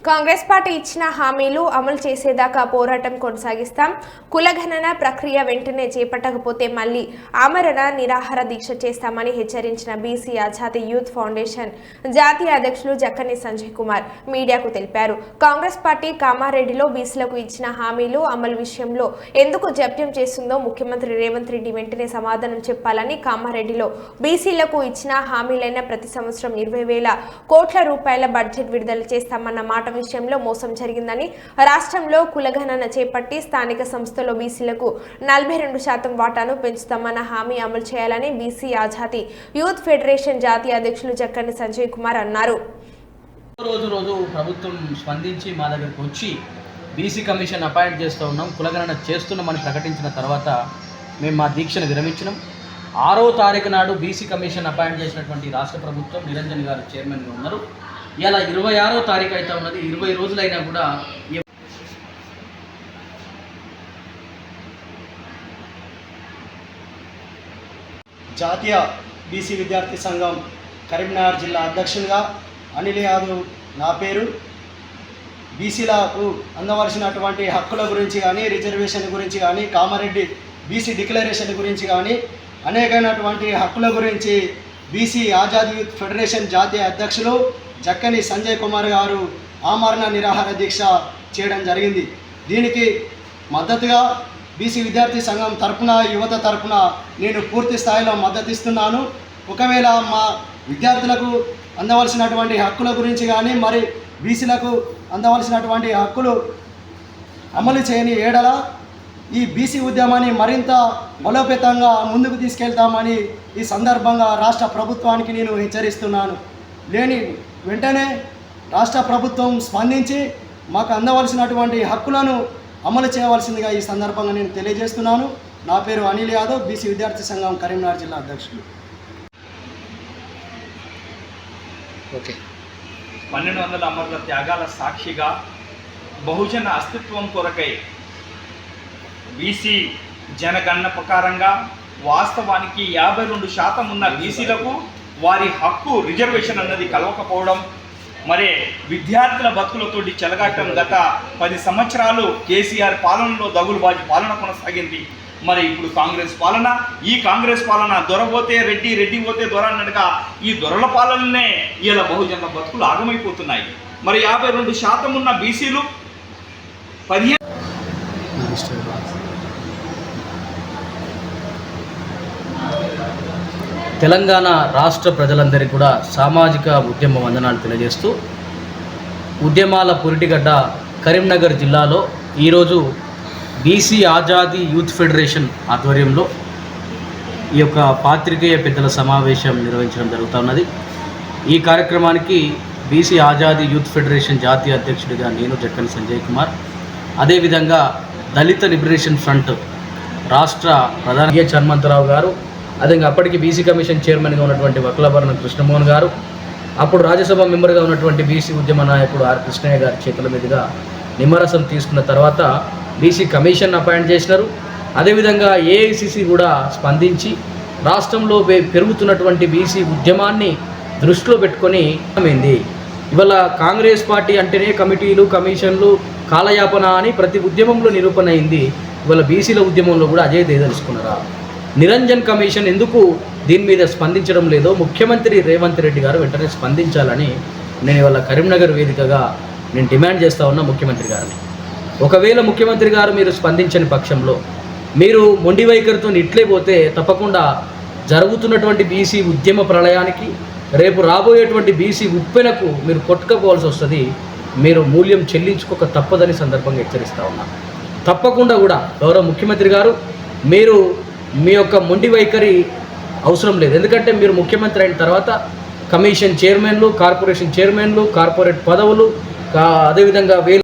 Congress party ఇచ్చిన హామీలు అమలు చేసేదాకా పోరాటం కొనసాగిస్తాం. కులగణన ప్రక్రియ వెంటనే చేపట్టకపోతే మళ్లీ ఆమరణ నిరాహార దీక్ష చేస్తామని హెచ్చరించిన బీసీ ఆజాదీ యూత్ ఫౌండేషన్ జాతీయ అధ్యక్షులు జక్కని సంజయ్ కుమార్ మీడియాకు తెలిపారు. కాంగ్రెస్ పార్టీ కామారెడ్డిలో బీసీలకు ఇచ్చిన హామీలు అమలు విషయంలో ఎందుకు జప్యం చేస్తుందో ముఖ్యమంత్రి రేవంత్ రెడ్డి వెంటనే సమాధానం చెప్పాలని, కామారెడ్డిలో బీసీలకు ఇచ్చిన హామీలైన ప్రతి సంవత్సరం 20,000 కోట్ల రూపాయల బడ్జెట్ విడుదల చేస్తామన్న మాట విషయంలో మోసం జరిగిందని, రాష్ట్రంలో కులగణన చేపట్టి స్థానిక సంస్థలో బీసీలకు 42% వాటాను పెంచుతామన్న హామీ అమలు చేయాలని బీసీ ఆజాదీ యూత్ ఫెడరేషన్ జాతీయ అధ్యక్షులు జక్కని సంజయ్ కుమార్ అన్నారు. రోజు ప్రభుత్వం స్పందించి మా దగ్గరకు వచ్చి బీసీ కమిషన్ అపాయింట్ చేస్తూ ఉన్నాం, కులగణన చేస్తున్నామని ప్రకటించిన తర్వాత మేము మా దీక్షను విరమించినాం. 6వ తారీఖు నాడు బీసీ కమిషన్ అపాయింట్ చేసినటువంటి రాష్ట్ర ప్రభుత్వం నిరంజన్ గారు చైర్మన్గా ఉన్నారు. ఇలా 26వ తారీఖు అయితే ఉన్నది. 20 రోజులైనా కూడా జాతీయ బీసీ విద్యార్థి సంఘం కరీంనగర్ జిల్లా అధ్యక్షునిగా అనిల్ యాదవ్ నా పేరు. బీసీలకు అందవలసినటువంటి హక్కుల గురించి కానీ, రిజర్వేషన్ గురించి కానీ, కామారెడ్డి బీసీ డిక్లరేషన్ గురించి కానీ, అనేకమైనటువంటి హక్కుల గురించి బీసీ ఆజాదీ యూత్ ఫెడరేషన్ జాతీయ అధ్యక్షులు జక్కని సంజయ్ కుమార్ గారు ఆమరణ నిరాహార దీక్ష చేయడం జరిగింది. దీనికి మద్దతుగా బీసీ విద్యార్థి సంఘం తరపున, యువత తరపున నేను పూర్తి స్థాయిలో మద్దతు ఇస్తున్నాను. ఒకవేళ మా విద్యార్థులకు అందవలసినటువంటి హక్కుల గురించి కానీ, మరి బీసీలకు అందవలసినటువంటి హక్కులు అమలు చేయని ఏడల ఈ బీసీ ఉద్యమాన్ని మరింత బలోపేతంగా ముందుకు తీసుకెళ్తామని ఈ సందర్భంగా రాష్ట్ర ప్రభుత్వానికి నేను హెచ్చరిస్తున్నాను. లేని వెంటనే రాష్ట్ర ప్రభుత్వం స్పందించి మాకు అందవలసినటువంటి హక్కులను అమలు చేయవలసిందిగా ఈ సందర్భంగా నేను తెలియజేస్తున్నాను. నా పేరు అనిల్ యాదవ్, బీసీ విద్యార్థి సంఘం కరీంనగర్ జిల్లా అధ్యక్షులు. 1200 అమరుల త్యాగాల సాక్షిగా బహుజన అస్తిత్వం కొరకై బీసీ జనగణన ప్రకారంగా వాస్తవానికి 52% ఉన్న బీసీలకు వారి హక్కు రిజర్వేషన్ అన్నది కలవకపోవడం, మరి విద్యార్థుల బతుకులతోటి చెలగాటం గత 10 సంవత్సరాలు కేసీఆర్ పాలనలో దగులుబాజీ పాలన కొనసాగింది. మరి ఇప్పుడు కాంగ్రెస్ పాలన, ఈ కాంగ్రెస్ పాలన దొరపోతే రెడ్డి, రెడ్డి పోతే దొర అన్నట్టుగా ఈ దొరల పాలననే ఇలా బహుజనుల బతుకులు ఆగమైపోతున్నాయి. మరి 52% ఉన్న బీసీలు 15 తెలంగాణ రాష్ట్ర ప్రజలందరికీ కూడా సామాజిక ఉద్యమ వందనాలు తెలియజేస్తూ, ఉద్యమాల పురిటిగడ్డ కరీంనగర్ జిల్లాలో ఈరోజు బీసీ ఆజాదీ యూత్ ఫెడరేషన్ ఆధ్వర్యంలో ఈ యొక్క పాత్రికేయ పెద్దల సమావేశం నిర్వహించడం జరుగుతూ ఉన్నది. ఈ కార్యక్రమానికి బీసీ ఆజాదీ యూత్ ఫెడరేషన్ జాతీయ అధ్యక్షుడిగా నేను జక్కని సంజయ్ కుమార్, అదేవిధంగా దళిత లిబరేషన్ ఫ్రంట్ రాష్ట్ర ప్రధాన హనుమంతరావు గారు, అదేవిధంగా అప్పటికి బీసీ కమిషన్ చైర్మన్గా ఉన్నటువంటి వక్లభరణ కృష్ణమోహన్ గారు, అప్పుడు రాజ్యసభ మెంబర్గా ఉన్నటువంటి బీసీ ఉద్యమ నాయకుడు ఆర్ కృష్ణయ్య గారి చేతుల మీదుగా నిమ్మరసం తీసుకున్న తర్వాత బీసీ కమిషన్ అపాయింట్ చేసినారు. అదేవిధంగా ఏఐసిసి కూడా స్పందించి రాష్ట్రంలో పెరుగుతున్నటువంటి బీసీ ఉద్యమాన్ని దృష్టిలో పెట్టుకొని అయింది. ఇవాళ కాంగ్రెస్ పార్టీ అంటేనే కమిటీలు, కమిషన్లు, కాలయాపన అని ప్రతి ఉద్యమంలో నిరూపణ అయింది. ఇవాళ బీసీల ఉద్యమంలో కూడా అజయ్ తెలుసుకున్నారా? నిరంజన్ కమిషన్ ఎందుకు దీని మీద స్పందించడం లేదో ముఖ్యమంత్రి రేవంత్ రెడ్డి గారు వెంటనే స్పందించాలని నేను ఇవాళ కరీంనగర్ వేదికగా నేను డిమాండ్ చేస్తూ ఉన్నా ముఖ్యమంత్రి గారిని. ఒకవేళ ముఖ్యమంత్రి గారు మీరు స్పందించని పక్షంలో, మీరు మొండి వైఖరితో ఇట్లే పోతే తప్పకుండా జరుగుతున్నటువంటి బీసీ ఉద్యమ ప్రళయానికి, రేపు రాబోయేటువంటి బీసీ ఉప్పెనకు మీరు కొట్టుకోవాల్సి వస్తుంది. మీరు మూల్యం చెల్లించుకోక తప్పదని సందర్భంగా హెచ్చరిస్తూ ఉన్నా. తప్పకుండా కూడా గౌరవ ముఖ్యమంత్రి గారు, మీరు మీ యొక్క మొండి వైఖరి అవసరం లేదు. ఎందుకంటే మీరు ముఖ్యమంత్రి అయిన తర్వాత కమిషన్ చైర్మన్లు, కార్పొరేషన్ చైర్మన్లు, కార్పొరేట్ పదవులు, అదేవిధంగా